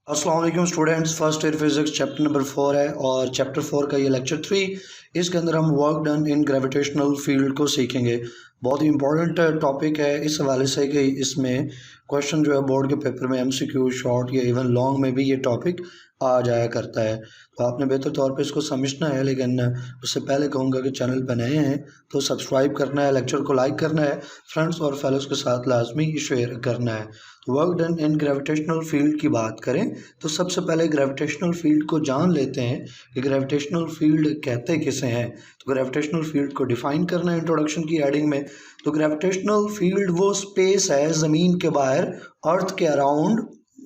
अस्सलाम वालेकुम students. First year physics chapter number 4 है और चैप्टर 4 का ये लेक्चर 3। इसके अंदर हम work done in gravitational field को सीखेंगे। बहुत ही इंपॉर्टेंट टॉपिक है इस हवाले से कि इसमें क्वेश्चन जो है बोर्ड के पेपर में एमसीक्यू शॉर्ट या इवन लॉन्ग में भी ये टॉपिक आ जाया करता है, तो आपने बेहतर तौर पे इसको समझना है। लेकिन उससे पहले कहूँगा कि चैनल पर नए हैं तो सब्सक्राइब करना है, लेक्चर को लाइक करना है, फ्रेंड्स और फेलोज के साथ लाजमी शेयर करना है। तो work done in gravitational field की बात करें तो सबसे पहले ग्रेविटेशनल फील्ड को जान लेते हैं कि ग्रेविटेशनल फील्ड कहते किसे हैं। तो ग्रेविटेशनल फील्ड को डिफाइन करना है इंट्रोडक्शन की हेडिंग में। तो ग्रेविटेशनल फील्ड वो स्पेस है ज़मीन के बाहर, अर्थ के अराउंड,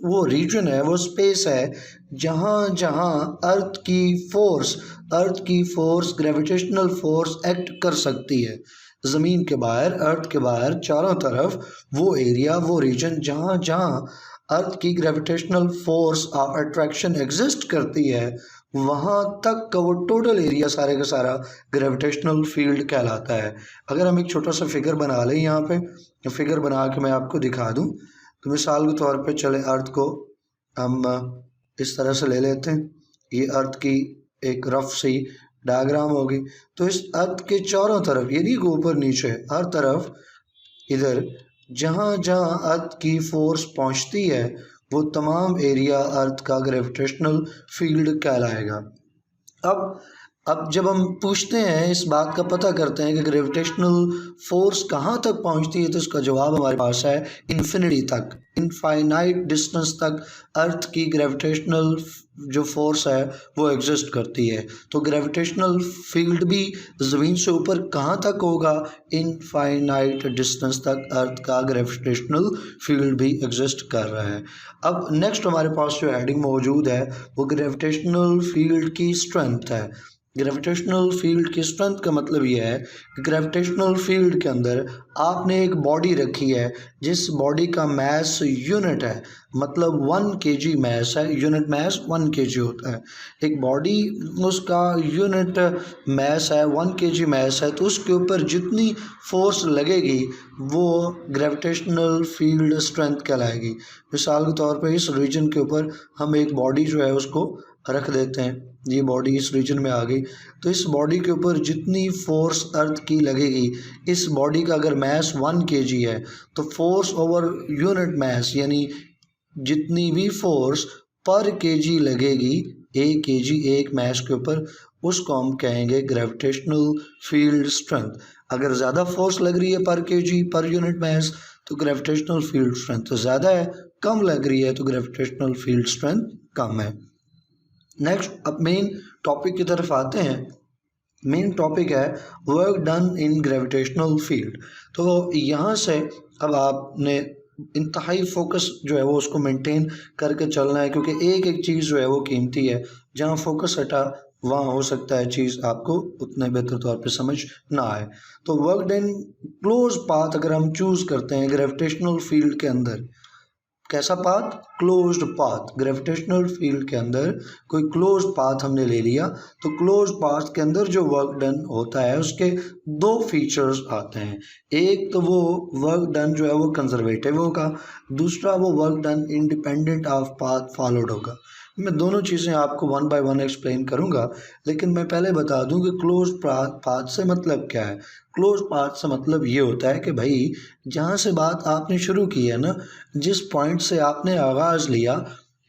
वो रीजन है, वो स्पेस है जहाँ जहाँ अर्थ की फोर्स ग्रेविटेशनल फोर्स एक्ट कर सकती है। ज़मीन के बाहर, अर्थ के बाहर चारों तरफ वो एरिया, वो रीजन जहाँ जहाँ अर्थ की ग्रेविटेशनल फोर्स अट्रैक्शन एग्जिस्ट करती है, वहाँ तक का वो टोटल एरिया सारे का सारा ग्रेविटेशनल फील्ड कहलाता है। अगर हम एक छोटा सा फिगर बना लें, यहाँ पे फिगर बना के मैं आपको दिखा दूँ, तो मिसाल के तौर पे चले अर्थ को हम इस तरह से ले लेते हैं। ये अर्थ की एक रफ सी डायग्राम होगी। तो इस अर्थ के चारों तरफ, यानी ऊपर नीचे हर तरफ, इधर जहाँ जहाँ अर्थ की फोर्स पहुँचती है वो तमाम एरिया अर्थ का ग्रेविटेशनल फील्ड कहलाएगा। अब जब हम पूछते हैं, इस बात का पता करते हैं कि ग्रेविटेशनल फोर्स कहाँ तक पहुँचती है, तो इसका जवाब हमारे पास है इन्फिनिटी तक, इनफाइनाइट डिस्टेंस तक अर्थ की ग्रेविटेशनल जो फोर्स है वो एग्जिस्ट करती है। तो ग्रेविटेशनल फील्ड भी ज़मीन से ऊपर कहाँ तक होगा, इनफाइनाइट डिस्टेंस तक अर्थ का ग्रेविटेशनल फील्ड भी एग्जिस्ट कर रहा है। अब नेक्स्ट हमारे पास जो हेडिंग मौजूद है वो ग्रेविटेशनल फील्ड की स्ट्रेंथ है। ग्रेविटेशनल फील्ड की स्ट्रेंथ का मतलब ये है कि ग्रेविटेशनल फील्ड के अंदर आपने एक बॉडी रखी है जिस बॉडी का मैस यूनिट है, मतलब 1 kg मैस है, यूनिट मैस 1 kg होता है। एक बॉडी, उसका यूनिट मैस है 1 kg मैस है, तो उसके ऊपर जितनी फोर्स लगेगी वो ग्रेविटेशनल फील्ड स्ट्रेंथ कहलाएगी। मिसाल के तौर पे इस रीजन के ऊपर हम एक बॉडी जो है उसको रख देते हैं, ये बॉडी इस रीजन में आ गई, तो इस बॉडी के ऊपर जितनी फोर्स अर्थ की लगेगी, इस बॉडी का अगर मैस 1 kg है तो फोर्स ओवर यूनिट मैस, यानी जितनी भी फोर्स पर केजी लगेगी, 1 kg एक मैस के ऊपर, उसको हम कहेंगे ग्रेविटेशनल फील्ड स्ट्रेंथ। अगर ज़्यादा फोर्स लग रही है पर केजी पर यूनिट मैस तो ग्रेविटेशनल फील्ड स्ट्रेंथ ज़्यादा है, कम लग रही है तो ग्रेविटेशनल फील्ड स्ट्रेंथ कम है। नेक्स्ट अब मेन टॉपिक की तरफ आते हैं। मेन टॉपिक है work done in gravitational field. तो यहाँ से अब आपने इंतहाई फोकस जो है वो उसको मेंटेन करके चलना है, क्योंकि एक एक चीज़ जो है वो कीमती है। जहाँ फोकस हटा वहाँ हो सकता है चीज़ आपको उतने बेहतर तौर पे समझ ना आए। तो वर्क डन क्लोज पाथ अगर हम चूज़ करते हैं ग्रेविटेशनल फील्ड के अंदर, कैसा path, closed path. Gravitational field के अंदर कोई क्लोज पाथ हमने ले लिया, तो क्लोज पाथ के अंदर जो वर्क डन होता है उसके दो फीचर्स आते हैं। एक तो वो वर्क डन जो है वो कंजर्वेटिव होगा, दूसरा वो work done independent of path followed होगा। मैं दोनों चीज़ें आपको 1 by 1 एक्सप्लेन करूंगा, लेकिन मैं पहले बता दूं कि क्लोज पाथ से मतलब क्या है। क्लोज पाथ से मतलब ये होता है कि भाई जहाँ से बात आपने शुरू की है ना, जिस पॉइंट से आपने आगाज़ लिया,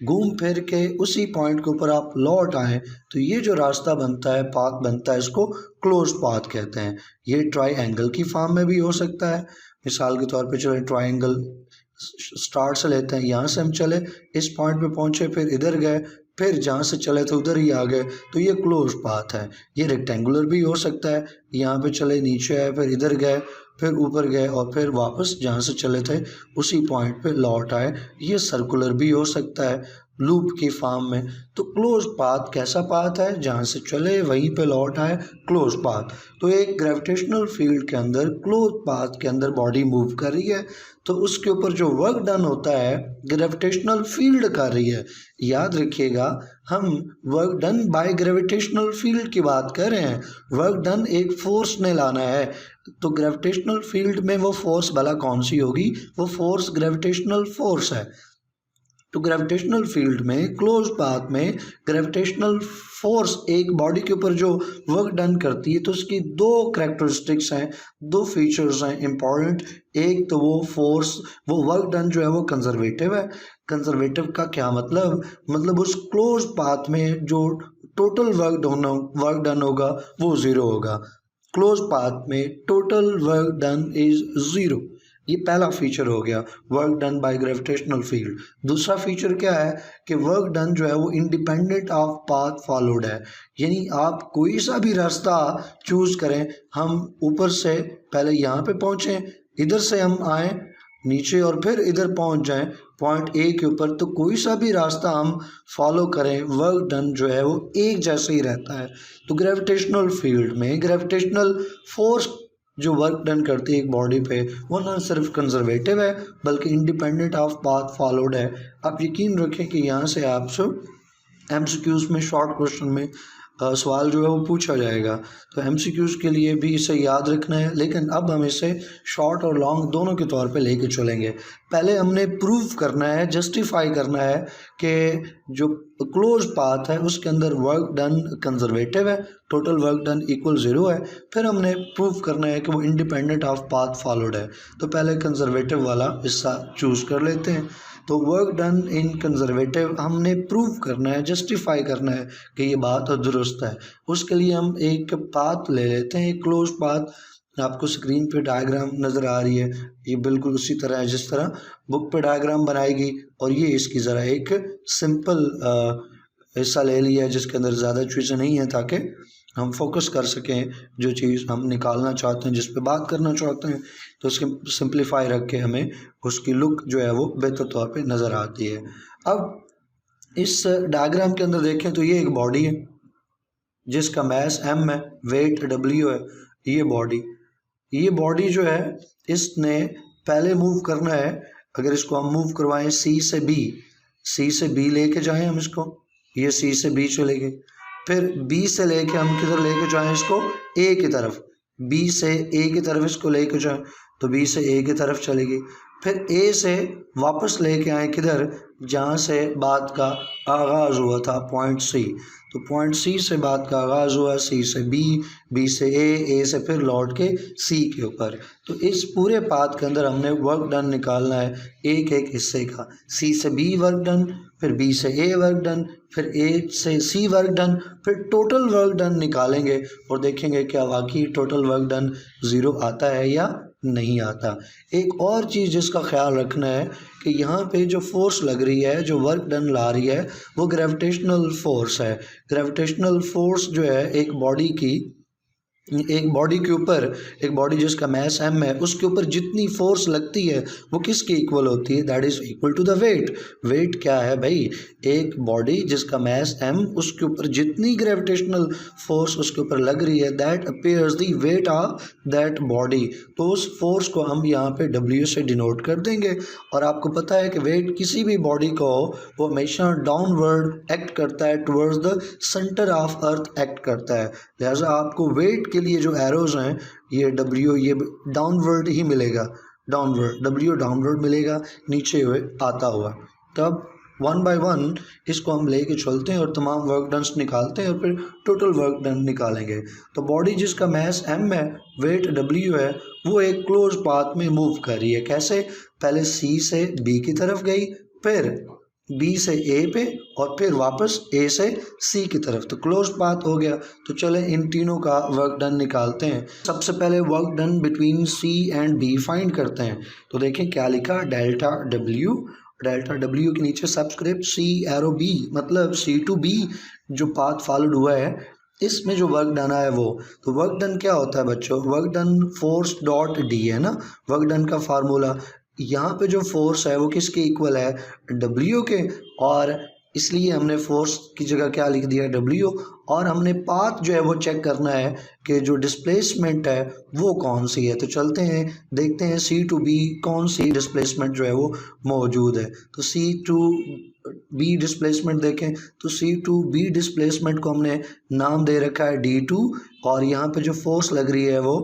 घूम फिर के उसी पॉइंट के ऊपर आप लौट आए, तो ये जो रास्ता बनता है, पाथ बनता है, इसको क्लोज पाथ कहते हैं। ये ट्राइंगल की फॉर्म में भी हो सकता है। मिसाल के तौर पे चलो ट्राइंगल स्टार्ट से लेते हैं, यहाँ से हम चले, इस पॉइंट पे पहुँचे, फिर इधर गए, फिर जहाँ से चले थे उधर ही आ गए, तो ये क्लोज पाथ है। ये रेक्टेंगुलर भी हो सकता है, यहाँ पे चले, नीचे आए, फिर इधर गए, फिर ऊपर गए और फिर वापस जहाँ से चले थे उसी पॉइंट पे लौट आए। ये सर्कुलर भी हो सकता है, लूप की फॉर्म में। तो क्लोज पाथ कैसा पाथ है, जहाँ से चले वहीं पे लौट आए, क्लोज पाथ। तो एक ग्रेविटेशनल फील्ड के अंदर क्लोज पाथ के अंदर बॉडी मूव कर रही है, तो उसके ऊपर जो वर्क डन होता है ग्रेविटेशनल फील्ड कर रही है। याद रखिएगा, हम work done by gravitational field की बात कर रहे हैं। वर्क डन एक फोर्स ने लाना है, तो ग्रेविटेशनल फील्ड में वो फोर्स भला कौन सी होगी, वो फोर्स ग्रेविटेशनल फोर्स है। तो ग्रेविटेशनल फील्ड में क्लोज पाथ में ग्रेविटेशनल फोर्स एक बॉडी के ऊपर जो वर्क डन करती है तो उसकी दो करैक्टरिस्टिक्स हैं, दो फीचर्स हैं इंपॉर्टेंट। एक तो वो फोर्स, वो वर्क डन जो है वो कंजर्वेटिव है। कंजर्वेटिव का क्या मतलब उस क्लोज पाथ में जो टोटल वर्क डन होगा वो ज़ीरो होगा। क्लोज पाथ में total work done is zero. ये पहला फीचर हो गया work done by gravitational field. दूसरा फीचर क्या है कि वर्क डन जो है वो इंडिपेंडेंट ऑफ पाथ फॉलोड है, यानी आप कोई सा भी रास्ता चूज करें, हम ऊपर से पहले यहाँ पे पहुँचें, इधर से हम आए नीचे और फिर इधर पहुँच जाएं पॉइंट ए के ऊपर, तो कोई सा भी रास्ता हम फॉलो करें वर्क डन जो है वो एक जैसे ही रहता है। तो ग्रेविटेशनल फील्ड में ग्रेविटेशनल फोर्स जो वर्क डन करती है एक बॉडी पे वो ना सिर्फ कंजर्वेटिव है बल्कि इंडिपेंडेंट ऑफ पाथ फॉलोड है। आप यकीन रखें कि यहाँ से आपसे एमसीक्यूज में शॉर्ट क्वेश्चन में सवाल जो है वो पूछा जाएगा, तो एमसीक्यूज के लिए भी इसे याद रखना है, लेकिन अब हम इसे शॉर्ट और लॉन्ग दोनों के तौर पे लेके चलेंगे। पहले हमने प्रूव करना है, जस्टिफाई करना है कि जो क्लोज पाथ है उसके अंदर वर्क डन कंजर्वेटिव है, total work done equal zero है। फिर हमने प्रूव करना है कि वो इंडिपेंडेंट ऑफ पाथ फॉलोड है। तो पहले कंजर्वेटिव वाला हिस्सा चूज़ कर लेते हैं। तो वर्क डन इन कंजर्वेटिव हमने प्रूव करना है, जस्टिफाई करना है कि ये बात दुरुस्त है। उसके लिए हम एक पाथ ले लेते हैं, एक क्लोज पाथ। आपको स्क्रीन पे डायग्राम नज़र आ रही है, ये बिल्कुल उसी तरह है जिस तरह बुक पे डायग्राम बनाएगी, और ये इसकी ज़रा एक सिंपल हिस्सा ले लिया है जिसके अंदर ज़्यादा चीज़ें नहीं हैं ताकि हम फोकस कर सकें जो चीज़ हम निकालना चाहते हैं, जिस पे बात करना चाहते हैं, तो उसके सिंप्लीफाई रख के हमें उसकी लुक जो है वो बेहतर तौर पे नज़र आती है। अब इस डायग्राम के अंदर देखें तो ये एक बॉडी है जिसका मास m है, वेट w है। ये बॉडी जो है इसने पहले मूव करना है, अगर इसको हम मूव करवाएं सी से बी लेके जाएं हम इसको, ये सी से बी चले गए। फिर बी से लेके हम किधर लेके जाएं इसको, ए की तरफ। बी से ए की तरफ इसको लेके जाएं तो बी से ए की तरफ चलेगी। फिर ए से वापस लेके आए किधर, जहाँ से बात का आगाज़ हुआ था, पॉइंट सी। तो पॉइंट सी से बात का आगाज़ हुआ, सी से बी, बी से ए से फिर लौट के सी के ऊपर। तो इस पूरे पाथ के अंदर हमने वर्क डन निकालना है एक एक हिस्से का। सी से बी वर्क डन, फिर बी से ए वर्क डन, फिर ए से सी वर्क डन, फिर टोटल वर्क डन निकालेंगे और देखेंगे क्या वाकई टोटल वर्क डन ज़ीरो आता है या नहीं आता। एक और चीज़ जिसका ख्याल रखना है कि यहाँ पे जो फोर्स लग रही है, जो वर्क डन ला रही है, वो ग्रेविटेशनल फोर्स है। ग्रेविटेशनल फोर्स जो है एक बॉडी के ऊपर, एक बॉडी जिसका मास m है, उसके ऊपर जितनी फोर्स लगती है वो किसके इक्वल होती है, that is equal to the weight. Weight क्या है भाई, एक बॉडी जिसका मास m, उसके ऊपर जितनी ग्रेविटेशनल फोर्स उसके ऊपर लग रही है, that appears the weight of that body. तो उस फोर्स को हम यहाँ पे w से डिनोट कर देंगे। और आपको पता है कि वेट किसी भी बॉडी को वो हमेशा डाउनवर्ड एक्ट करता है, towards the centre of earth act करता है। लिहाजा आपको वेट के लिए जो एरोज हैं, ये w ये डाउनवर्ड ही मिलेगा, डाउनवर्ड w डाउनवर्ड मिलेगा नीचे हुए आता हुआ। तब वन बाय वन इसको हम लेके चलते हैं और तमाम वर्क डन निकालते हैं और फिर टोटल वर्क डन निकालेंगे। तो बॉडी जिसका मास m है, वेट w है, वो एक क्लोज पाथ में मूव कर रही है। कैसे, पहले c से b की तरफ गई, फिर बी से ए पे, और फिर वापस ए से सी की तरफ। तो क्लोज पाथ हो गया। तो चले इन तीनों का वर्क डन निकालते हैं। सबसे पहले work done between C and B find करते हैं। तो देखें क्या लिखा, डेल्टा डब्ल्यू के नीचे सबस्क्रिप्ट सी एरो बी, मतलब सी टू बी जो पाथ फॉलोड हुआ है इसमें जो वर्क डन है वो। तो वर्क डन क्या होता है बच्चों, work done force dot D है ना, वर्क डन का फार्मूला। यहाँ पे जो फोर्स है वो किसके इक्वल है, W के, और इसलिए हमने फोर्स की जगह क्या लिख दिया, W। और हमने पाथ जो है वो चेक करना है कि जो डिस्प्लेसमेंट है वो कौन सी है। तो चलते हैं देखते हैं C to B कौन सी डिस्प्लेसमेंट जो है वो मौजूद है। तो C to B डिस्प्लेसमेंट देखें तो C to B डिस्प्लेसमेंट को हमने नाम दे रखा है D2, और यहाँ पे जो फोर्स लग रही है वो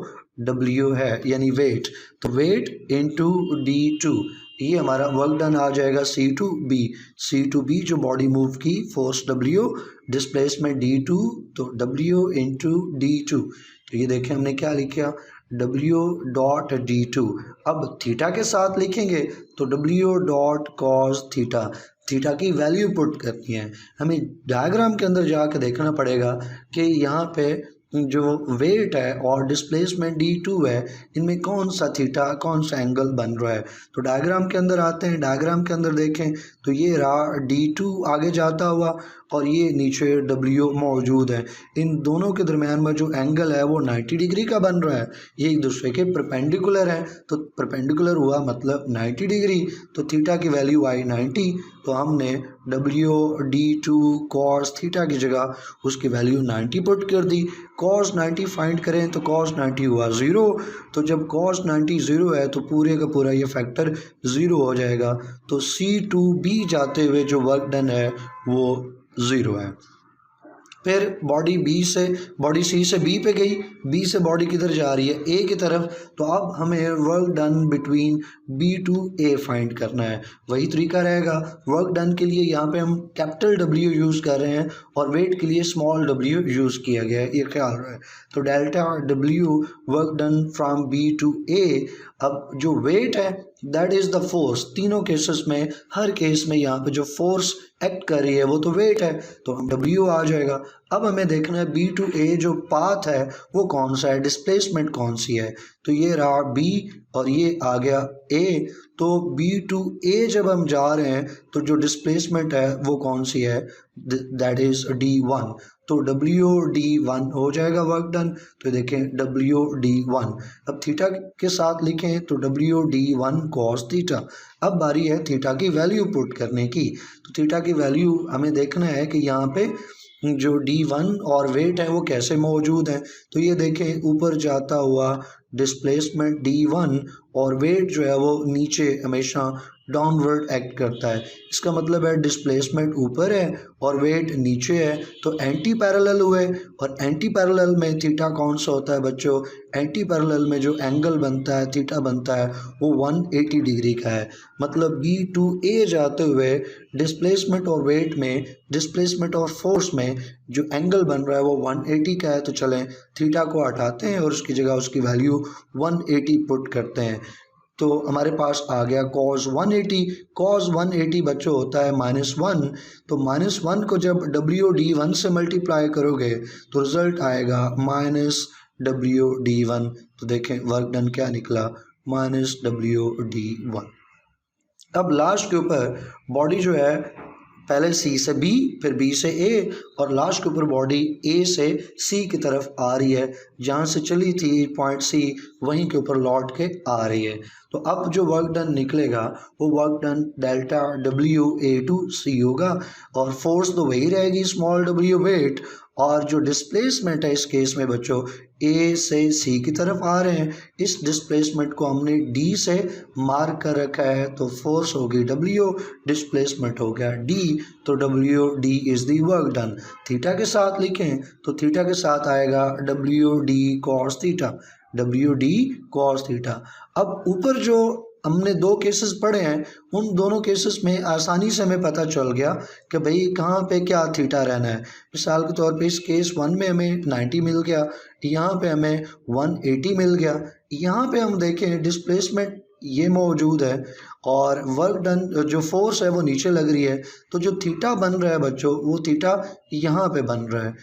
W है, यानी वेट। तो वेट इंटू D2, ये हमारा वर्क डन आ जाएगा C2B जो बॉडी मूव की, फोर्स W, डिस्प्लेसमेंट D2, तो W इंटू D2। तो ये देखें हमने क्या लिखा, W डॉट D2। अब थीटा के साथ लिखेंगे तो W dot cos theta, theta की वैल्यू पुट करनी है। हमें डायग्राम के अंदर जाकर देखना पड़ेगा कि यहाँ पे जो वेट है और डिस्प्लेसमेंट D2 है, इनमें कौन सा थीटा, कौन सा एंगल बन रहा है। तो डायग्राम के अंदर आते हैं, डायग्राम के अंदर देखें तो ये रहा D2 आगे जाता हुआ और ये नीचे W मौजूद है। इन दोनों के दरमियान में जो एंगल है वो 90 डिग्री का बन रहा है, ये एक दूसरे के परपेंडिकुलर है। तो परपेंडिकुलर हुआ मतलब 90 डिग्री, तो थीटा की वैल्यू आई 90। तो हमने WD2 cos थीटा की जगह उसकी वैल्यू 90 पुट कर दी। cos 90 फाइंड करें तो cos 90 हुआ 0। तो जब cos 90 0 है तो पूरे का पूरा ये फैक्टर 0 हो जाएगा। तो C2B जाते हुए जो वर्क डन है वो 0 है। फिर बॉडी C से B पे गई, B से बॉडी किधर जा रही है, A की तरफ। तो अब हमें work done between B to A find करना है। वही तरीका रहेगा, वर्क डन के लिए यहाँ पे हम कैपिटल W यूज़ कर रहे हैं और वेट के लिए स्मॉल w यूज़ किया गया है, ये ख्याल रहे। तो delta W work done from B to A। अब जो वेट है दैट इज़ द फोर्स, तीनों केसेस में, हर केस में यहाँ पे जो फोर्स एक्ट कर रही है वो तो वेट है, तो W आ जाएगा। अब हमें देखना है B टू A जो पाथ है वो कौन सा है, डिस्प्लेसमेंट कौन सी है। तो ये रहा B और ये आ गया A। तो B टू A जब हम जा रहे हैं तो जो डिस्प्लेसमेंट है वो कौन सी है, दैट इज़ D1। तो WD1 हो जाएगा वर्क डन। तो देखें WD1, अब थीटा के साथ लिखें तो WD1 cos थीटा। अब बारी है थीटा की वैल्यू पुट करने की। तो थीटा की वैल्यू हमें देखना है कि यहाँ पे जो D1 और वेट है वो कैसे मौजूद है। तो ये देखें ऊपर जाता हुआ डिस्प्लेसमेंट D1 और वेट जो है वो नीचे हमेशा डाउनवर्ड एक्ट करता है। इसका मतलब है डिस्प्लेसमेंट ऊपर है और वेट नीचे है, तो एंटी पैरेलल हुए। और एंटी पैरेलल में थीटा कौन सा होता है बच्चों, एंटी पैरेलल में जो एंगल बनता है, थीटा बनता है, वो 180 डिग्री का है। मतलब B टू A जाते हुए डिस्प्लेसमेंट और वेट में, डिस्प्लेसमेंट और फोर्स में जो एंगल बन रहा है वो 180 का है। तो चलें थीटा को हटाते हैं और उसकी जगह उसकी वैल्यू 180 पुट करते हैं। तो हमारे पास आ गया cos 180। cos 180 बच्चों होता है -1। तो -1 को जब WD1 से मल्टीप्लाई करोगे तो रिजल्ट आएगा -WD1। तो देखें वर्क डन क्या निकला, -WD1। अब लास्ट के ऊपर बॉडी जो है पहले C से B फिर B से A और लास्ट के ऊपर बॉडी A से C की तरफ आ रही है। जहाँ से चली थी पॉइंट C वहीं के ऊपर लौट के आ रही है। तो अब जो वर्क डन निकलेगा वो वर्क डन डेल्टा WA2C होगा और फोर्स तो वही रहेगी स्मॉल w वेट। और जो डिस्प्लेसमेंट है इस केस में बच्चों A से C की तरफ आ रहे हैं, इस डिस्प्लेसमेंट को हमने D से मार्क कर रखा है। तो फोर्स होगी W, डिस्प्लेसमेंट हो गया D। तो WD is the work done. Theta के साथ लिखें तो थीटा के साथ आएगा WD cos theta, WD cos theta. अब ऊपर जो हमने दो केसेस पढ़े हैं उन दोनों केसेस में आसानी से हमें पता चल गया कि भाई कहाँ पे क्या थीटा रहना है। मिसाल के तौर पे इस केस 1 में हमें 90 मिल गया, यहाँ पे हमें 180 मिल गया। यहाँ पे हम देखें डिस्प्लेसमेंट ये मौजूद है और वर्क डन जो फोर्स है वो नीचे लग रही है। तो जो थीटा बन रहा है बच्चों वो थीटा यहाँ पे बन रहा है,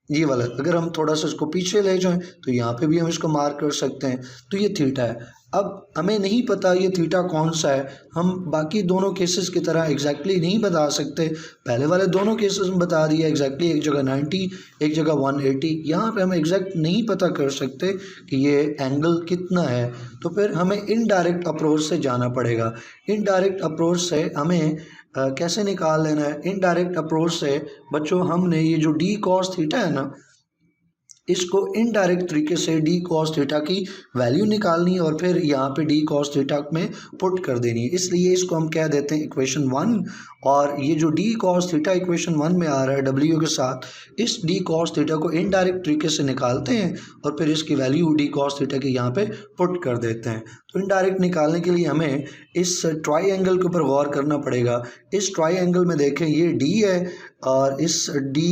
ये वाला। अगर हम थोड़ा सा इसको पीछे ले जाएं तो यहाँ पे भी हम इसको मार्क कर सकते हैं। तो ये थीटा है। अब हमें नहीं पता ये थीटा कौन सा है, हम बाकी दोनों केसेस की तरह एग्जैक्टली नहीं बता सकते। पहले वाले दोनों केसेस में बता दिया एग्जैक्टली, एक जगह 90 एक जगह 180। यहाँ पे हम एग्जैक्ट नहीं पता कर सकते कि ये एंगल कितना है। तो फिर हमें इनडायरेक्ट अप्रोच से जाना पड़ेगा। इनडायरेक्ट अप्रोच से हमें कैसे निकाल लेना है। इनडायरेक्ट अप्रोच से बच्चों हमने ये जो D cos थीटा है ना, इसको इनडायरेक्ट तरीके से डी कॉस थीटा की वैल्यू निकालनी है और फिर यहाँ पे डी कॉस थीटा में पुट कर देनी है। इसलिए इसको हम कह देते हैं इक्वेशन 1, और ये जो डी कॉस थीटा इक्वेशन 1 में आ रहा है डब्ल्यू के साथ, इस डी कॉस थीटा को इनडायरेक्ट तरीके से निकालते हैं और फिर इसकी वैल्यू डी कॉस थीटा के यहाँ पे पुट कर देते हैं। तो इनडायरेक्ट निकालने के लिए हमें इस ट्राइंगल के ऊपर गौर करना पड़ेगा। इस ट्राइंगल में देखें ये डी है और इस डी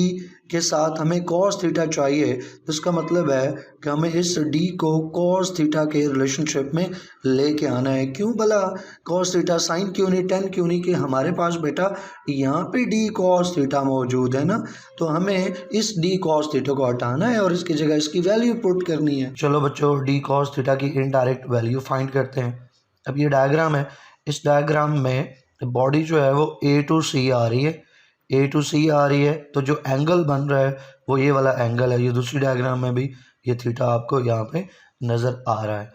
के साथ हमें कॉस थीटा चाहिए, तो इसका मतलब है कि हमें इस डी को कॉस थीटा के रिलेशनशिप में लेके आना है। क्यों भला कॉस थीटा, साइन क्यों नहीं, टेन क्यों नहीं, कि हमारे पास बेटा यहाँ पे डी कॉस थीटा मौजूद है ना, तो हमें इस डी कॉस थीटा को हटाना है और इसकी जगह इसकी वैल्यू पुट करनी है। चलो बच्चों डी कॉस थीटा की इनडायरेक्ट वैल्यू फाइंड करते हैं। अब ये डायग्राम है, इस डायग्राम में बॉडी जो है वो ए टू सी आ रही है, ए टू सी आ रही है, तो जो एंगल बन रहा है वो ये वाला एंगल है। ये दूसरी डायग्राम में भी ये थीटा आपको यहाँ पे नज़र आ रहा है,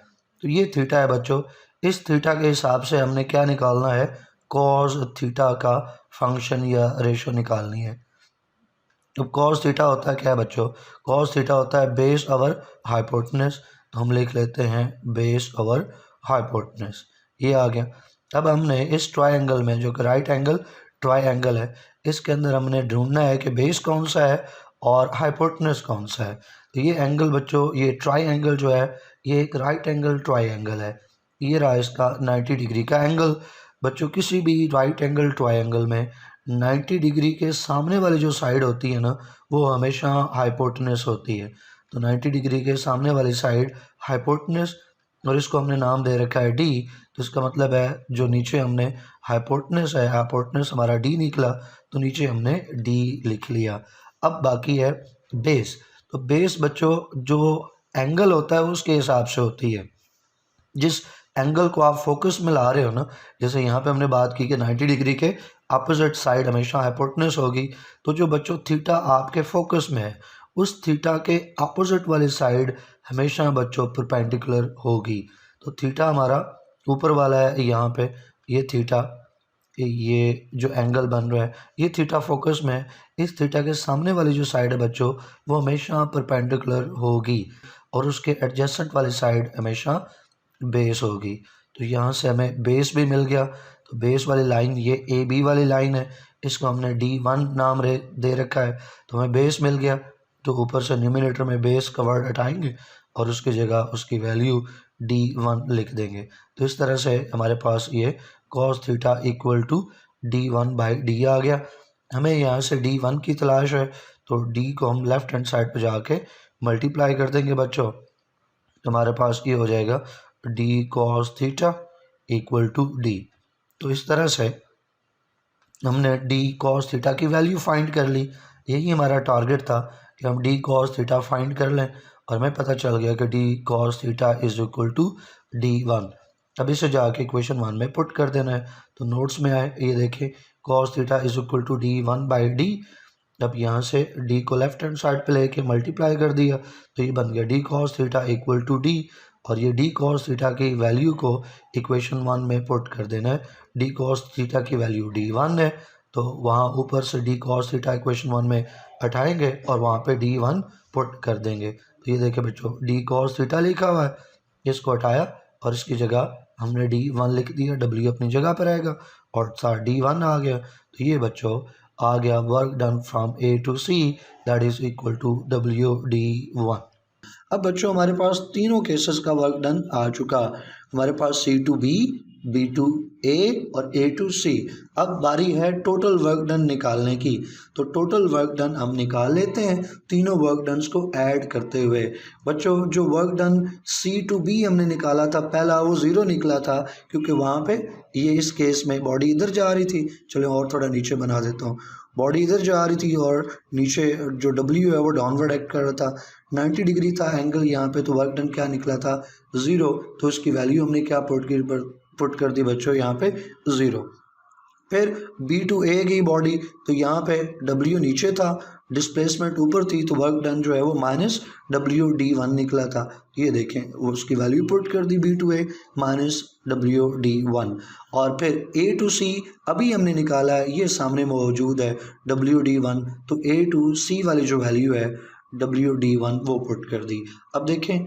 तो ये थीटा है बच्चों। इस थीटा के हिसाब से हमने क्या निकालना है, कॉस थीटा का फंक्शन या रेशो निकालनी है। तो कॉस थीटा होता है क्या है बच्चों, कॉस थीटा होता है बेस ओवर हाइपोटेनस, तो हम लिख लेते हैं बेस ओवर हाइपोटेनस, ये आ गया। अब हमने इस ट्रायंगल में, जो कि राइट एंगल ट्रायंगल है, इसके अंदर हमने ढूंढना है कि बेस कौन सा है और हाइपोटेनस कौन सा है। तो ये एंगल बच्चों, ये ट्रायंगल जो है ये एक राइट एंगल ट्रायंगल है, ये रहा इसका 90 डिग्री का एंगल। बच्चों किसी भी राइट एंगल ट्रायंगल में 90 डिग्री के सामने वाली जो साइड होती है ना, वो हमेशा हाइपोटेनस होती है। तो 90 डिग्री के सामने वाली साइड हाइपोटेनस, और इसको हमने नाम दे रखा है डी। तो इसका मतलब है जो नीचे हमने हाइपोटेनस है, हाइपोटेनस हमारा डी निकला, तो नीचे हमने डी लिख लिया। अब बाकी है बेस। तो बेस बच्चों जो एंगल होता है उसके हिसाब से होती है, जिस एंगल को आप फोकस में ला रहे हो ना, जैसे यहाँ पे हमने बात की कि 90 डिग्री के अपोजिट साइड हमेशा हाइपोटेनस होगी, तो जो बच्चों थीटा आपके फोकस में है उस थीटा के अपोजिट वाली साइड हमेशा बच्चों परपेंडिकुलर होगी। तो थीटा हमारा ऊपर वाला है यहाँ पे, ये थीटा, ये जो एंगल बन रहा है ये थीटा फोकस में है। इस थीटा के सामने वाली जो साइड है बच्चों वो हमेशा परपेंडिकुलर होगी और उसके एडजेसेंट वाली साइड हमेशा बेस होगी। तो यहाँ से हमें बेस भी मिल गया। तो बेस वाली लाइन ये ए बी वाली लाइन है, इसको हमने D1 नाम दे रखा है, तो हमें बेस मिल गया। तो ऊपर से न्यूमिनेटर में बेस का वर्ड हटाएंगे और उसकी जगह उसकी वैल्यू D1 लिख देंगे। तो इस तरह से हमारे पास ये cos theta equal to D1/D आ गया। हमें यहाँ से D1 की तलाश है, तो D को हम लेफ्ट हैंड साइड पर जाके मल्टीप्लाई कर देंगे बच्चों, तो हमारे पास ये हो जाएगा d cos theta equal to d। तो इस तरह से हमने d cos थीटा की वैल्यू फाइंड कर ली। यही हमारा टारगेट था कि हम d cos थीटा फाइंड कर लें, और हमें पता चल गया कि d cos theta is equal to d1। अब इसे जाके इक्वेशन 1 में पुट कर देना है। तो नोट्स में आए ये देखें, cos theta is equal to d1/d। अब यहाँ से d को लेफ्ट हैंड साइड पे लेके मल्टीप्लाई कर दिया, तो ये बन गया d cos theta equal to d, और ये d cos थीटा की वैल्यू को इक्वेशन 1 में पुट कर देना है। d cos थीटा की वैल्यू d1 है, तो वहाँ ऊपर से d cos थीटा इक्वेशन 1 में हटाएंगे और वहाँ पे d1 पुट कर देंगे। तो ये देखिए बच्चों d cos थीटा लिखा हुआ है, इसको हटाया और इसकी जगह हमने d1 लिख दिया, w अपनी जगह पर रहेगा और साथ d1 आ गया। तो ये बच्चों आ गया work done from A to C, that is equal to WD1। अब बच्चों हमारे पास तीनों केसेस का वर्क डन आ चुका। हमारे पास C to B, B to A और A to C। अब बारी है टोटल वर्क डन निकालने की। तो टोटल वर्क डन हम निकाल लेते हैं तीनों वर्क डन्स को ऐड करते हुए। बच्चों जो work done C to B हमने निकाला था पहला, वो 0 निकला था क्योंकि वहाँ पे ये इस केस में बॉडी इधर जा रही थी। चलो और थोड़ा नीचे बना देता हूँ, बॉडी इधर जा रही थी और नीचे जो W है वो डाउनवर्ड एक्ट कर रहा था। 90 डिग्री था एंगल यहाँ पे, तो वर्क डन क्या निकला था 0। तो इसकी वैल्यू हमने क्या पुट कर दी बच्चों यहाँ पे 0। फिर B to A की बॉडी, तो यहाँ पे W नीचे था, डिस्प्लेसमेंट ऊपर थी, तो वर्क डन जो है वो -WD1 निकला था। ये देखें वो उसकी वैल्यू पुट कर दी B to A -WD1। और फिर A to C अभी हमने निकाला है, ये सामने मौजूद है WD1। तो A to C वाली जो वैल्यू है WD1 वो पुट कर दी। अब देखें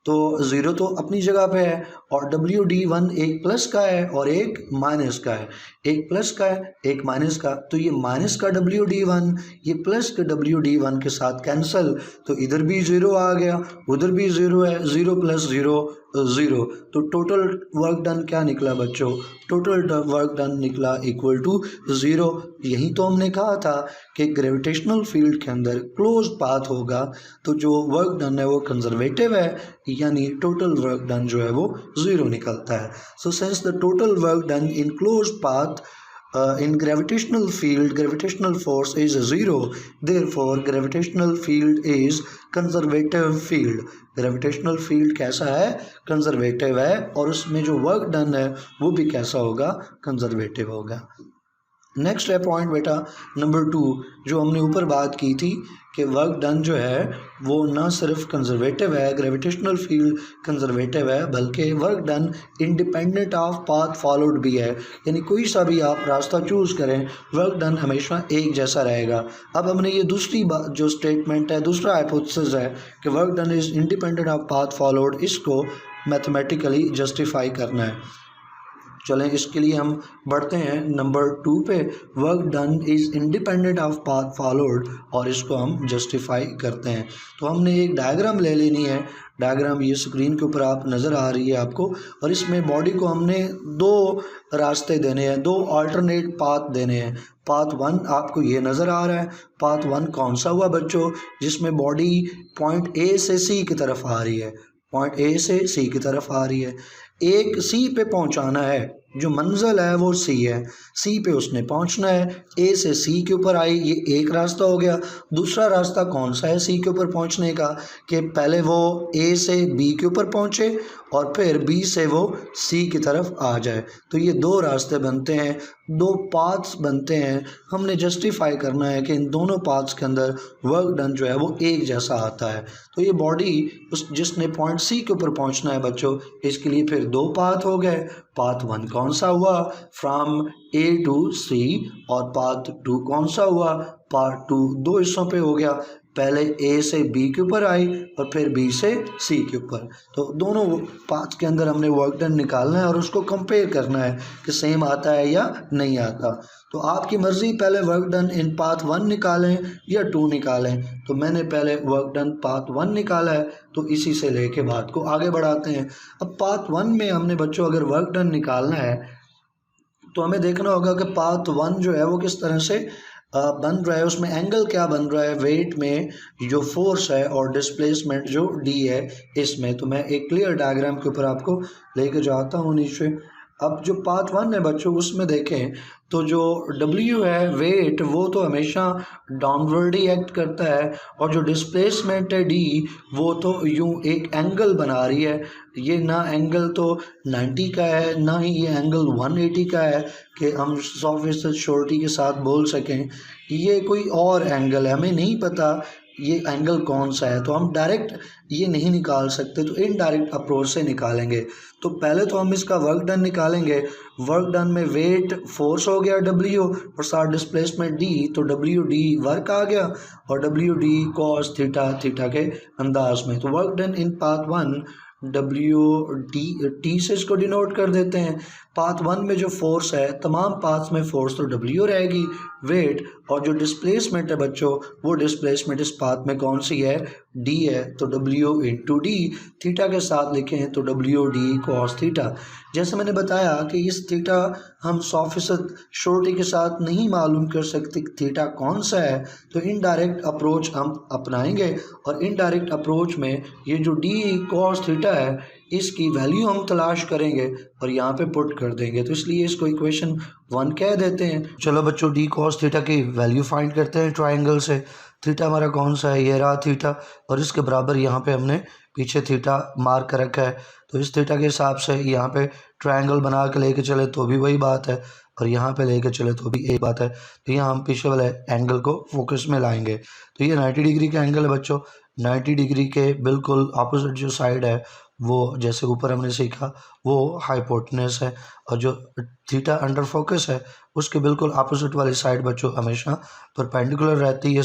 तो 0 तो अपनी जगह पे है और WD1 एक प्लस का है और एक माइनस का है, एक प्लस का है एक माइनस का, तो ये माइनस का WD1 ये प्लस के WD1 के साथ कैंसिल, तो इधर भी 0 आ गया उधर भी 0 है, 0 + 0 0, तो टोटल वर्क डन क्या निकला बच्चों, टोटल वर्क डन निकला इक्वल टू 0। यही तो हमने कहा था कि ग्रेविटेशनल फील्ड के अंदर क्लोज पाथ होगा तो जो वर्क डन है वो कंजर्वेटिव है, यानी टोटल वर्क डन जो है वो 0 निकलता है। So since the total work done in close path in gravitational field, gravitational force is 0, therefore gravitational field is conservative field। gravitational field कैसा है, कंजर्वेटिव है, और उसमें जो वर्क डन है वो भी कैसा होगा, कंजर्वेटिव होगा। नेक्स्ट है पॉइंट बेटा नंबर 2, जो हमने ऊपर बात की थी कि वर्क डन जो है वो ना सिर्फ कंजर्वेटिव है, ग्रेविटेशनल फील्ड कंजर्वेटिव है, बल्कि work done independent of path followed भी है, यानी कोई सा भी आप रास्ता चूज़ करें वर्क डन हमेशा एक जैसा रहेगा। अब हमने ये दूसरी बात जो स्टेटमेंट है, दूसरा हाइपोथेसिस है कि work done is independent of path followed, इसको मैथमेटिकली जस्टिफाई करना है। चलें इसके लिए हम बढ़ते हैं नंबर 2 पे, work done is independent of path followed, और इसको हम जस्टिफाई करते हैं। तो हमने एक डायग्राम ले लेनी है, डायग्राम ये स्क्रीन के ऊपर आप नज़र आ रही है आपको, और इसमें बॉडी को हमने 2 रास्ते देने हैं, 2 अल्टरनेट पाथ देने हैं। पाथ 1 आपको ये नज़र आ रहा है, पाथ 1 कौन सा हुआ बच्चों, जिसमें बॉडी पॉइंट ए से सी की तरफ आ रही है, पॉइंट ए से सी की तरफ आ रही है, एक सी पे पहुंचाना है, जो मंजिल है वो सी है, सी पे उसने पहुंचना है, ए से सी के ऊपर आई, ये एक रास्ता हो गया। दूसरा रास्ता कौन सा है सी के ऊपर पहुंचने का, कि पहले वो ए से बी के ऊपर पहुंचे और फिर बी से वो सी की तरफ आ जाए। तो ये 2 रास्ते बनते हैं, 2 पाथ्स बनते हैं। हमने जस्टिफाई करना है कि इन दोनों पाथ्स के अंदर वर्क डन जो है वो एक जैसा आता है। तो ये बॉडी उस जिसने पॉइंट सी के ऊपर पहुंचना है बच्चों, इसके लिए फिर 2 पाथ हो गए। पाथ 1 कौन सा हुआ, फ्रॉम ए टू सी, और पाथ 2 कौन सा हुआ, पार्ट 2 2 हिस्सों पे हो गया, पहले ए से बी के ऊपर आई और फिर बी से सी के ऊपर। तो दोनों पाथ के अंदर हमने वर्क डन निकालना है और उसको कंपेयर करना है कि सेम आता है या नहीं आता। तो आपकी मर्ज़ी, पहले वर्क डन इन पाथ 1 निकालें या 2 निकालें। तो मैंने पहले वर्क डन पाथ 1 निकाला है, तो इसी से लेके बात को आगे बढ़ाते हैं। अब पाथ 1 में हमने बच्चों अगर वर्क डन निकालना है तो हमें देखना होगा कि पाथ 1 जो है वो किस तरह से बन रहा है, उसमें एंगल क्या बन रहा है, वेट में जो फोर्स है और डिस्प्लेसमेंट जो डी है इसमें। तो मैं एक क्लियर डायग्राम के ऊपर आपको लेके जाता हूँ नीचे। अब जो पाथ 1 है बच्चों उसमें देखें तो जो W है वेट, वो तो हमेशा डाउनवर्ड ही एक्ट करता है, और जो डिस्प्लेसमेंट है D वो तो यूं एक एंगल बना रही है। ये ना एंगल तो 90 का है, ना ही ये एंगल 180 का है कि हम 100% श्योरिटी के साथ बोल सकें। ये कोई और एंगल है, हमें नहीं पता ये एंगल कौन सा है, तो हम डायरेक्ट ये नहीं निकाल सकते, तो इनडायरेक्ट अप्रोच से निकालेंगे। तो पहले तो हम इसका वर्क डन निकालेंगे। वर्क डन में वेट फोर्स हो गया W और साथ डिस्प्लेसमेंट D, तो WD वर्क आ गया और WD कॉस थीटा थीटा के अंदाज में। तो work done in path 1 WD से इसको डिनोट कर देते हैं। पाथ 1 में जो फोर्स है, तमाम पाथ्स में फोर्स तो W रहेगी वेट, और जो डिस्प्लेसमेंट है बच्चों वो डिस्प्लेसमेंट इस पाथ में कौन सी है, D है, तो W इंटू डी, थीटा के साथ लिखें तो WD कॉस थीटा। जैसे मैंने बताया कि इस थीटा हम 100% श्योरिटी के साथ नहीं मालूम कर सकते थीटा कौन सा है, तो इनडायरेक्ट अप्रोच हम अपनाएंगे, और इनडायरेक्ट अप्रोच में ये जो D कॉस थीटा है इसकी वैल्यू हम तलाश करेंगे और यहाँ पे पुट कर देंगे। तो इसलिए इसको इक्वेशन 1 कह देते हैं। चलो बच्चों D कॉस थीटा की वैल्यू फाइंड करते हैं ट्राइंगल से। थीटा हमारा कौन सा है, ये रहा थीटा, और इसके बराबर यहाँ पे हमने पीछे थीटा मार्क कर रखा है। तो इस थीटा के हिसाब से यहाँ पे ट्रायंगल बना के लेके चले तो भी वही बात है, और यहाँ पे लेके चले तो भी एक बात है। तो यहाँ हम पीछे वाले एंगल को फोकस में लाएंगे। तो ये 90 डिग्री का एंगल है बच्चों। 90 डिग्री के बिल्कुल अपोजिट जो साइड है वो, जैसे ऊपर हमने सीखा, वो हाइपोटेनस है, और जो थीटा अंडर फोकस है उसके बिल्कुल अपोजिट वाली साइड बच्चों हमेशा परपेंडिकुलर रहती है,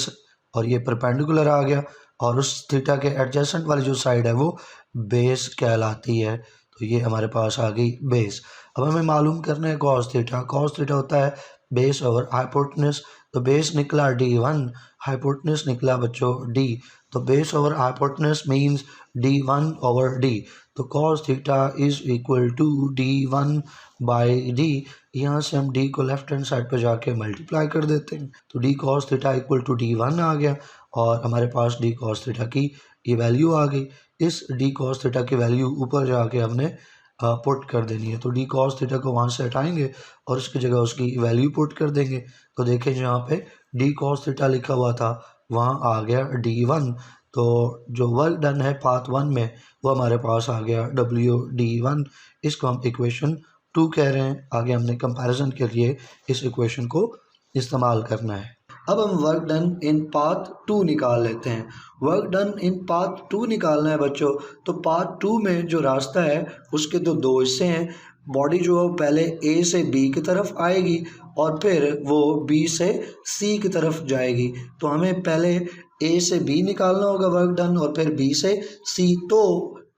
और ये परपेंडिकुलर आ गया। और उस थीटा के एडजेसेंट वाली जो साइड है वो बेस कहलाती है। तो ये हमारे पास आ गई बेस। अब हमें मालूम करना है कॉस थीटा। कॉस थीटा होता है बेस ओवर हाइपोटेनस। तो बेस निकला d1, हाइपोटेनस निकला बच्चों d। तो base over hypotenuse means d1 over d। तो cos theta is equal to d1 by d। यहाँ से हम d को लेफ्ट हैंड साइड पर जाके मल्टीप्लाई कर देते हैं। तो d cos theta equal to d1 आ गया और हमारे पास d cos थीटा की ये वैल्यू आ गई। इस d cos थीटा की वैल्यू ऊपर जाके हमने पुट कर देनी है। तो d cos थीटा को वहाँ से हटाएंगे और उसकी जगह उसकी वैल्यू पुट कर देंगे। तो देखें जहाँ पे d cos थीटा लिखा हुआ था वहाँ आ गया d1। तो जो वर्क डन है पाथ 1 में वो हमारे पास आ गया WD1। इसको हम इक्वेशन 2 कह रहे हैं। आगे हमने कंपैरिजन के लिए इस इक्वेशन को इस्तेमाल करना है। अब हम वर्क डन इन पाथ 2 निकाल लेते हैं। वर्क डन इन पाथ 2 निकालना है बच्चों। तो पाथ 2 में जो रास्ता है उसके तो दो हिस्से हैं। बॉडी जो है पहले ए से बी की तरफ आएगी और फिर वो बी से सी की तरफ जाएगी। तो हमें पहले ए से बी निकालना होगा वर्क डन और फिर बी से सी। तो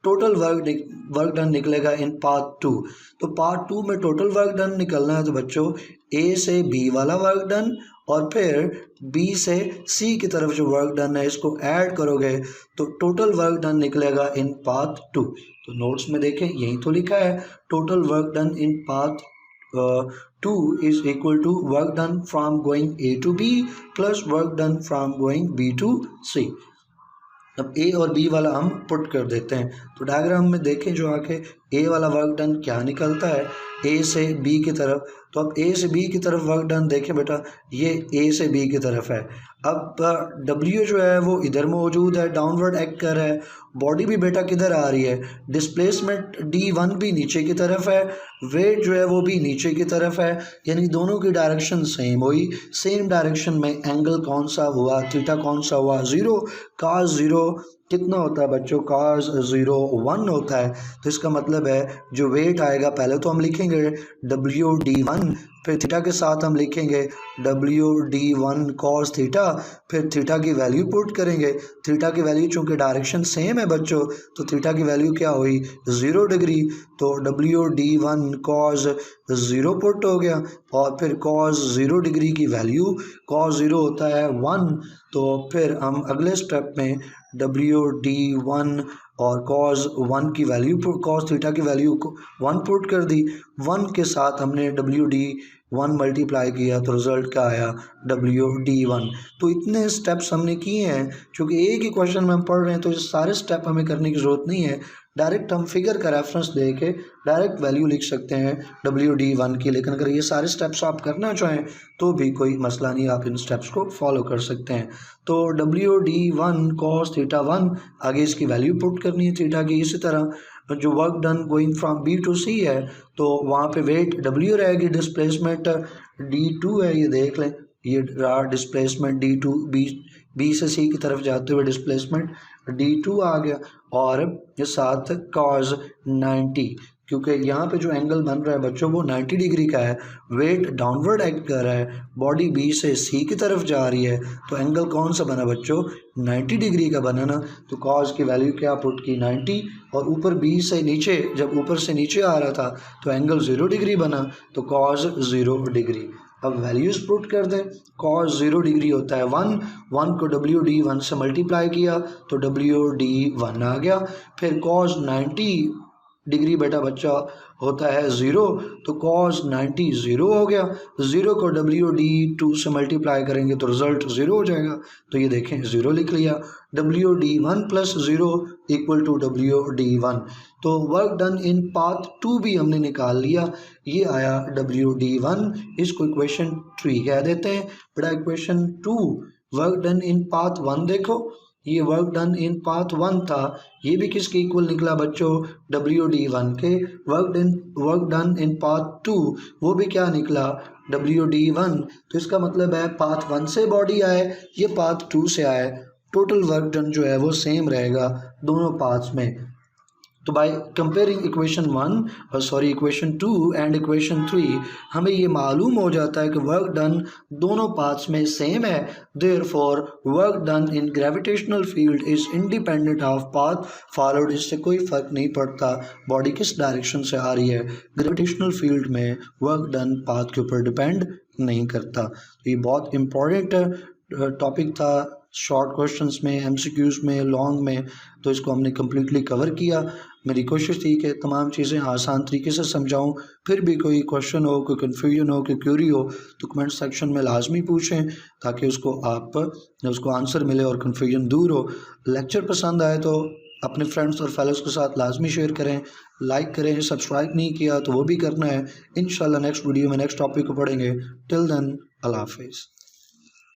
टोटल वर्क डन निकलेगा इन पार्ट 2। तो पार्ट 2 में टोटल वर्क डन निकलना है तो बच्चों ए से बी वाला वर्क डन और फिर बी से सी की तरफ जो वर्क डन है इसको ऐड करोगे तो टोटल वर्क डन निकलेगा इन पार्ट 2। तो नोट्स में देखें यही तो लिखा है total work done in part 2 is equal to work done from going A to B plus work done from going B to C। अब ए और बी वाला हम पुट कर देते हैं। तो डायग्राम में देखें जो आके ए वाला वर्क डन क्या निकलता है ए से बी की तरफ। तो अब ए से बी की तरफ वर्क डन देखें बेटा ये ए से बी की तरफ है। अब डब्ल्यू जो है वो इधर मौजूद है डाउनवर्ड एक्ट कर रहा है। बॉडी भी बेटा किधर आ रही है डिस्प्लेसमेंट D1 भी नीचे की तरफ है। वेट जो है वो भी नीचे की तरफ है यानी दोनों की डायरेक्शन सेम हुई। सेम डायरेक्शन में एंगल कौन सा हुआ थीटा कौन सा हुआ 0। cos 0 कितना होता है बच्चों cos 0 1 होता है। तो इसका मतलब है जो वेट आएगा पहले तो हम लिखेंगे WD1 फिर थीटा के साथ हम लिखेंगे WD1 cos थीटा फिर थीटा की वैल्यू पुट करेंगे। थीटा की वैल्यू चूंकि डायरेक्शन सेम है बच्चों तो थीटा की वैल्यू क्या हुई 0 डिग्री। तो WD1 cos 0 पुट हो गया और फिर cos 0 डिग्री की वैल्यू cos 0 होता है 1। तो फिर हम अगले स्टेप में WD1 और cos 1 की वैल्यू cos थीटा की वैल्यू को 1 पुट कर दी। 1 के साथ हमने WD1 मल्टीप्लाई किया तो रिजल्ट क्या आया WD1। तो इतने स्टेप्स हमने किए हैं क्योंकि एक ही क्वेश्चन में हम पढ़ रहे हैं तो ये सारे स्टेप हमें करने की ज़रूरत नहीं है। डायरेक्ट हम फिगर का रेफरेंस दे के डायरेक्ट वैल्यू लिख सकते हैं WD1 की। लेकिन अगर ये सारे स्टेप्स आप करना चाहें तो भी कोई मसला नहीं आप इन स्टेप्स को फॉलो कर सकते हैं। तो WD1 cos थीटा 1 आगे इसकी वैल्यू पुट करनी है थीटा की। इसी तरह जो work done going from B to C है तो वहाँ पे वेट W रहेगी डिस्प्लेसमेंट D2 है ये देख लें ये रहा डिस्प्लेसमेंट D2 B से C की तरफ जाते हुए डिस्प्लेसमेंट D2 आ गया और ये साथ cos 90 क्योंकि यहाँ पे जो एंगल बन रहा है बच्चों वो 90 डिग्री का है। वेट डाउनवर्ड एक्ट कर रहा है बॉडी B से C की तरफ जा रही है तो एंगल कौन सा बना बच्चों 90 डिग्री का बना ना। तो cos की वैल्यू क्या पुट की 90 और ऊपर B से नीचे जब ऊपर से नीचे आ रहा था तो एंगल 0 डिग्री बना तो cos 0 डिग्री। अब वैल्यूज पुट कर दें cos 0 डिग्री होता है 1 को WD1 से मल्टीप्लाई किया तो WD1 आ गया। फिर cos 90 डिग्री बेटा बच्चा होता है 0 तो cos 90 0 हो गया। 0 को WD2 से मल्टीप्लाई करेंगे तो रिजल्ट 0 हो जाएगा। तो ये देखें 0 लिख लिया WD1 plus 0 equal to WD1। तो वर्क डन इन पाथ 2 भी हमने निकाल लिया ये आया WD1। इसको इक्वेशन 3 कह देते हैं। बड़ा equation 2 work done in path 1 देखो ये वर्क डन इन पाथ 1 था ये भी किसके इक्वल निकला बच्चों WD1 के। वर्क डन इन पाथ 2 वो भी क्या निकला WD1। तो इसका मतलब है पाथ 1 से बॉडी आए ये पाथ 2 से आए टोटल वर्क डन जो है वो सेम रहेगा दोनों पाथ्स में। तो by comparing equation 2 and equation 3 हमें ये मालूम हो जाता है कि वर्क डन दोनों पाथ्स में सेम है। Therefore work done in gravitational field is independent of path followed. इससे कोई फ़र्क नहीं पड़ता बॉडी किस डायरेक्शन से आ रही है, ग्रेविटेशनल फील्ड में वर्क डन पाथ के ऊपर डिपेंड नहीं करता। तो ये बहुत इंपॉर्टेंट टॉपिक था शॉर्ट क्वेश्चंस में, एमसीक्यूज़ में, लॉन्ग में, तो इसको हमने कम्प्लीटली कवर किया। मेरी कोशिश थी कि तमाम चीज़ें आसान तरीके से समझाऊं। फिर भी कोई क्वेश्चन हो, कोई कन्फ्यूजन हो, कोई क्यूरी हो तो कमेंट सेक्शन में लाजमी पूछें ताकि उसको आंसर मिले और कन्फ्यूजन दूर हो। लेक्चर पसंद आए तो अपने फ्रेंड्स और फेलोज़ के साथ लाजमी शेयर करें, लाइक करें। सब्सक्राइब नहीं किया तो वो भी करना है। इंशाल्लाह नेक्स्ट वीडियो में नेक्स्ट टॉपिक को पढ़ेंगे। टिल देन अल्लाह हाफिज़।